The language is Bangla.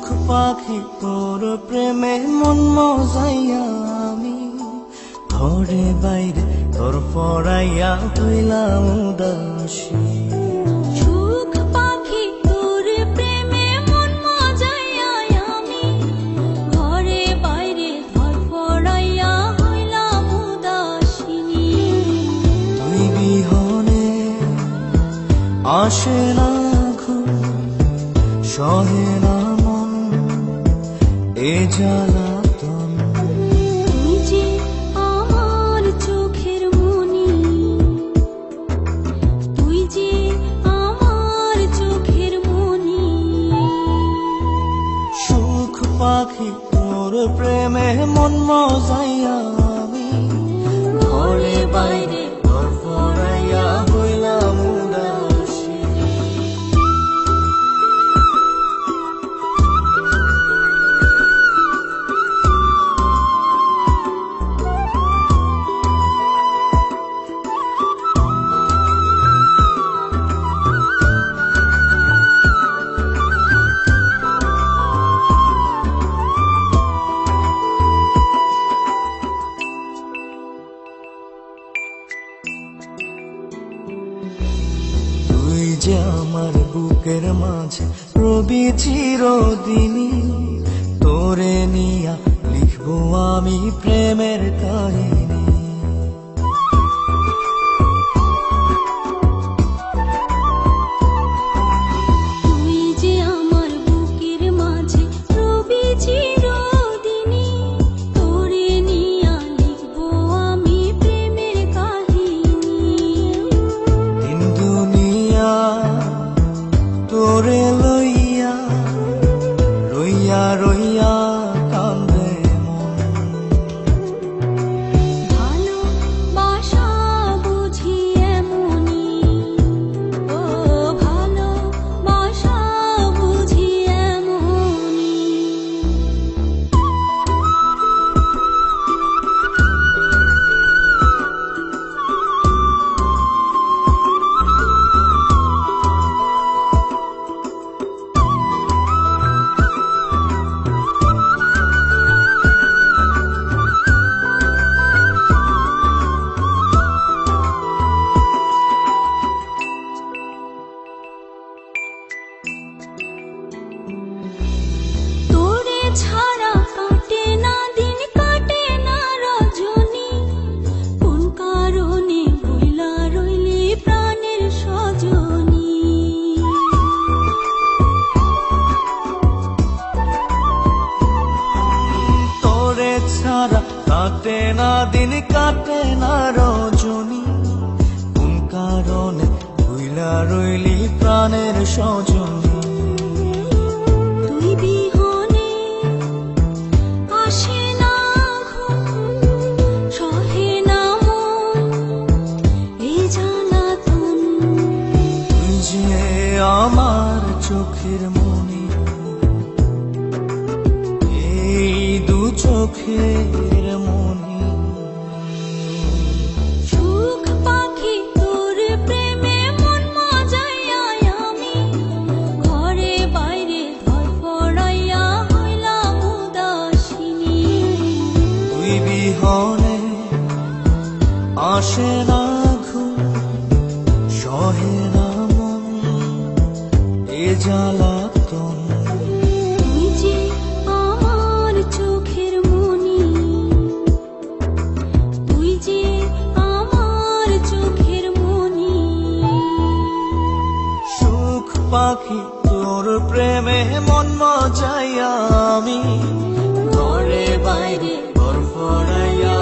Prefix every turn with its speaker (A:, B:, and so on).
A: পাখি তোর প্রেমে মন মজাইয়া আমি ঘরে বাইরে তোর পড়াইয়া হইলাম উদাসী।
B: সুখ পাখি তোর প্রেমে মন মজাইয়া আমি ঘরে বাইরে তোর পড়াইয়া হইলাম উদাসিনী।
A: তুই বিহনে আসে না ঘুম, সহে না মন এ জ্বালাতন।
B: তুই যে আমার চোখের মনি, তুই যে আমার চোখের মনি।
A: সুখ পাখি তোর প্রেমে মন মজাইয়া আমি ঘরে বাইরে তোর পড়াইয়া হইলাম উদাসী। তুই যে আমার বুকের মাঝে রবি চিরদিনই, তোরে নিয়া লিখবো আমি প্রেমের কাহিনী।
B: তুই যে আমার বুকের মাঝে রবি চিরদিনই, তোরে নিয়া লিখবো আমি প্রেমের কাহিনী।
A: দিন দুনিয়া তোরে লইয়া রইয়া রইয়া কান্দে মন।
B: ভালোবাসা বুঝি এমনি, ও ভালোবাসা বুঝি এমনি। তোরে ছাড়া কাটে না দিন, কাটে না রজনী। কোন কারণে ভুলা রইলি প্রাণের সজনী।
A: তোরে ছাড়া কাটে না দিন, কাটে না রজনী। কোন কারণে ভুইলা রইলি প্রাণের সজনী।
B: তুই বিহনে আসে না ঘুম, সহে না মন এই জ্বালাতন।
A: তুই যে আমার চোখের মনি, এই দু চোখের মনি।
B: সুখ পাখি তোর প্রেমে মন মজাইয়া আমি ঘরে বাইরে ধর পড়াইয়া হইলাম উদাসিনী।
A: তুই বিহনে আসে না ঘুম, সহে না মন এ জ্বালাতন।
B: তুই যে আমার চোখের মনি, তুই যে আমার চোখের মনি।
A: সুখ পাখি তোর প্রেমে মন মজাইয়া আমি ঘরে বাইরে ঘর পড়াইয়া